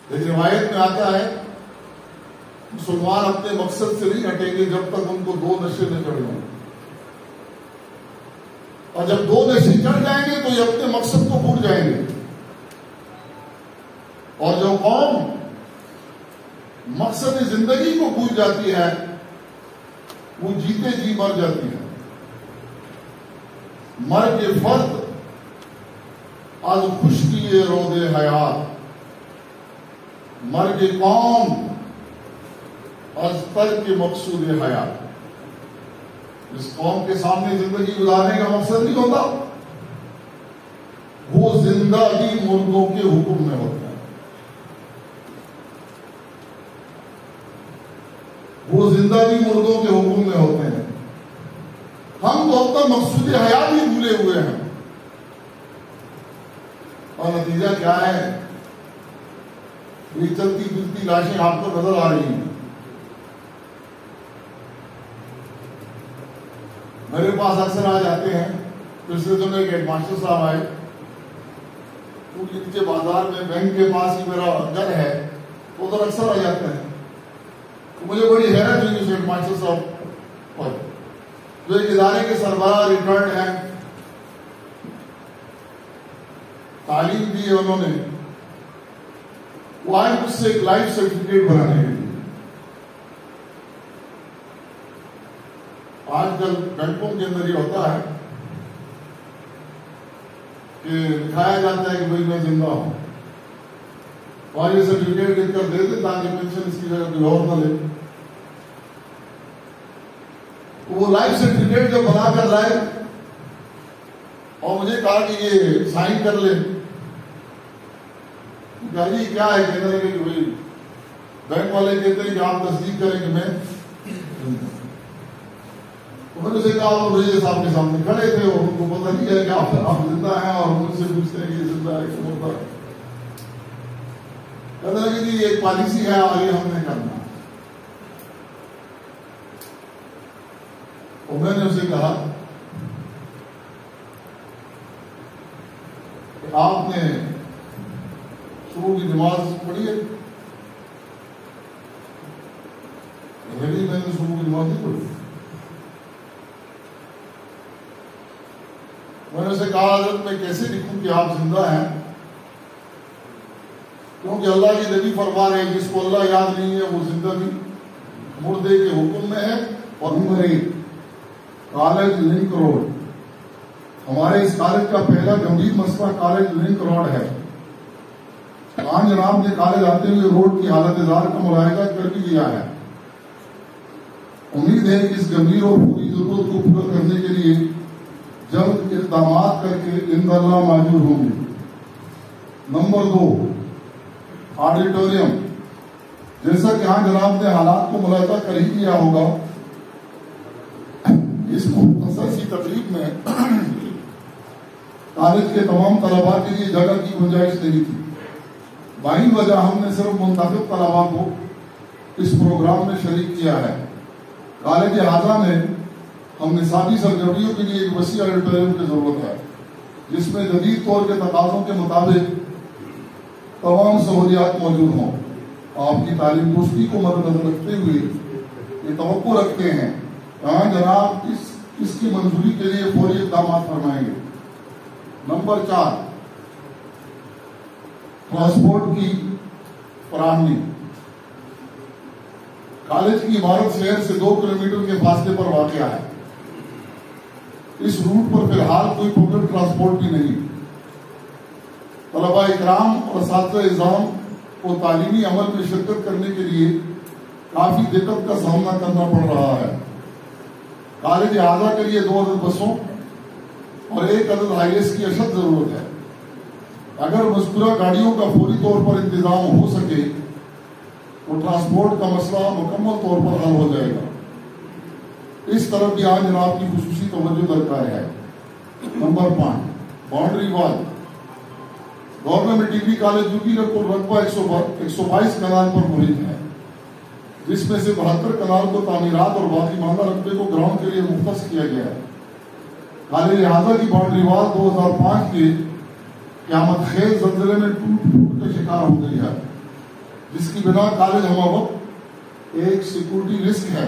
لیکن روایت میں آتا ہے مسلمان اپنے مقصد سے نہیں ہٹیں گے جب تک ان کو دو نشے نہ چڑھ جائیں، اور جب دو نشے چڑھ جائیں گے تو یہ اپنے مقصد کو بھول جائیں گے. اور جو قوم مقصد زندگی کو بھول جاتی ہے وہ جیتے جی مر جاتی ہے. مر کے فرد از خشکی رود حیات، مر کے قوم از ترک مقصود حیات. اس قوم کے سامنے زندگی گزارنے کا مقصد نہیں ہوتا، وہ زندگی مردوں کے حکم میں ہوتا ہے. وہ زندگی مردوں کے حکم میں ہوتے ہیں. ہم تو اپنا مقصود حیات ہی بھولے ہوئے ہیں. اور نتیجہ کیا ہے؟ یہ چلتی پھرتی لاشیں آپ کو نظر آ رہی ہیں. میرے پاس اکثر آ جاتے ہیں. پچھلے دنوں ایک ہیڈ ماسٹر صاحب آئے، وہ نیچے بازار میں بینک کے پاس ہی میرا گھر ہے، ادھر اکثر آ جاتے ہیں. تو مجھے بڑی حیرت ہوئی اس ہیڈ ماسٹر صاحب پر، جو ایک ادارے کے سربراہ ریٹائرڈ ہیں، تعلیم دی ہے انہوں نے. وہ آئے مجھ سے ایک لائف سرٹیفکیٹ بنانے کے لیے. آج کل بینکوں کے اندر یہ ہوتا ہے کہ دکھایا جاتا ہے کہ بھائی میں زندہ ہوں، اور یہ سرٹیفکیٹ لکھ کر دے دیں تاکہ پینشن اس کی جگہ کوئی اور نہ لے. وہ لائف سرٹیفکیٹ جو بنا کر لائے اور مجھے کہا کہ یہ سائن کر لے. کہا جی کیا ہے؟ کہنے لگے کہ بھائی بینک والے کہتے ہیں کہ آپ تصدیق کریں کہ میں میں نے اسے کہا، وہ بھائی صاحب کے سامنے کھڑے تھے اور ان کو پتہ نہیں ہے کہ آپ زندہ ہیں، اور مجھ سے پوچھتے ہیں کہ یہ زندہ ہے کہ مردہ ہے. کہنے لگے جی یہ ایک پالیسی ہے اور یہ ہم نے کرنا. اور میں نے اسے کہا کہ آپ نے صبح کی نماز پڑھی ہے؟ میں نے صبح کی نماز نہیں پڑھی. میں نے اسے کہا حضرت میں کیسے لکھوں کہ آپ زندہ ہیں، کیونکہ اللہ کی نبی فرما رہے ہیں جس کو اللہ یاد نہیں ہے وہ زندگی مردے کے حکم میں ہے. اور نمبر 1 کالج لنک روڈ. ہمارے اس کالج کا پہلا گمبھیر مسئلہ کالج لنک روڈ ہے. خان جناب نے کالج آتے ہوئے روڈ کی حالت زار کا ملاحظہ کر بھی لیا ہے. امید ہے کہ اس گمبھیر اور پوری ضرورت کو پورا کرنے کے لیے جلد اقدامات کر کے انشاءاللہ معجور ہوں گے. Number 2 auditorium. جیسا کہ ہاں جناب نے حالات کو ملاحظہ کر ہی لیا ہوگا، اس مختصر سی تقریب میں کالج کے تمام طلباء کے لیے جگہ کی گنجائش نہیں تھی. باہی وجہ ہم نے صرف منتخب طلباء کو اس پروگرام میں شریک کیا ہے. کالج اعظم میں ہم نصابی سرگرمیوں کے لیے ایک وسیع آڈیٹوریم کی ضرورت ہے، جس میں جدید طور کے تقاضوں کے مطابق تمام سہولیات موجود ہوں. آپ کی تعلیم درستی کو مد نظر رکھتے ہوئے یہ توقع رکھتے ہیں کہاں جناب اس کی منظوری کے لیے فوری اقدامات فرمائیں گے. نمبر 4 ٹرانسپورٹ کی فراہمی. کالج کی عمارت شہر سے 2 کلومیٹر کے فاصلے پر واقع ہے. اس روٹ پر فی الحال کوئی پبلک ٹرانسپورٹ بھی نہیں. طلباء اکرام اور اساتذہ نظام کو تعلیمی عمل میں شرکت کرنے کے لیے کافی دقت کا سامنا کرنا پڑ رہا ہے. کالج اعلیٰ کے لیے 2 عدد بسوں اور 1 عدد ہائی ایس کی اشد ضرورت ہے. اگر مذکورہ گاڑیوں کا فوری طور پر انتظام ہو سکے تو ٹرانسپورٹ کا مسئلہ مکمل طور پر حل ہو جائے گا. اس طرف بھی آج جناب کی خصوصی توجہ درکار ہے. نمبر 5 باؤنڈری وال. گورنمنٹ ڈگری کالج جو کی رقبہ 122 کنال پر محیط ہے، جس میں سے 72 کنال کو تعمیرات اور باقی ماندہ رقبے کو گراؤنڈ کے لیے مختص کیا گیا ہے. کالج اعلیٰ کی باؤنڈری وال 2005 کے قیامت خیز زلزلے میں ٹوٹ کے شکار ہو گئی ہے. جس کی بنا کالج ہم وقت ایک سیکورٹی رسک ہے.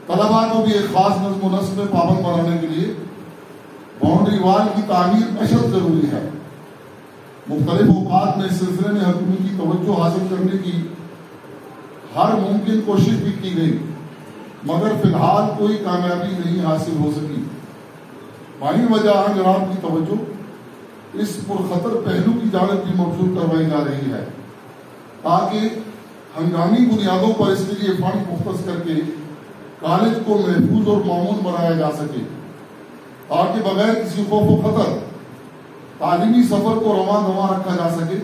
طلباء کو بھی ایک خاص نظم و نسق میں پابند بنانے کے لیے باؤنڈری وال کی تعمیر اشد ضروری ہے. مختلف اوقات میں اس سلسلے میں حکومت کی توجہ حاصل کرنے کی ہر ممکن کوشش بھی کی گئی، مگر فی الحال کوئی کامیابی نہیں حاصل ہو سکی. باہی وجہ جناب کی توجہ اس پرخطر پہلو کی جانب بھی مبذول کروائی جا رہی ہے تاکہ ہنگامی بنیادوں پر اس کے لیے فنڈ مختص کر کے کالج کو محفوظ اور مامون بنایا جا سکے، تاکہ بغیر کسی خوف و خطر تعلیمی سفر کو رواں دواں رکھا جا سکے.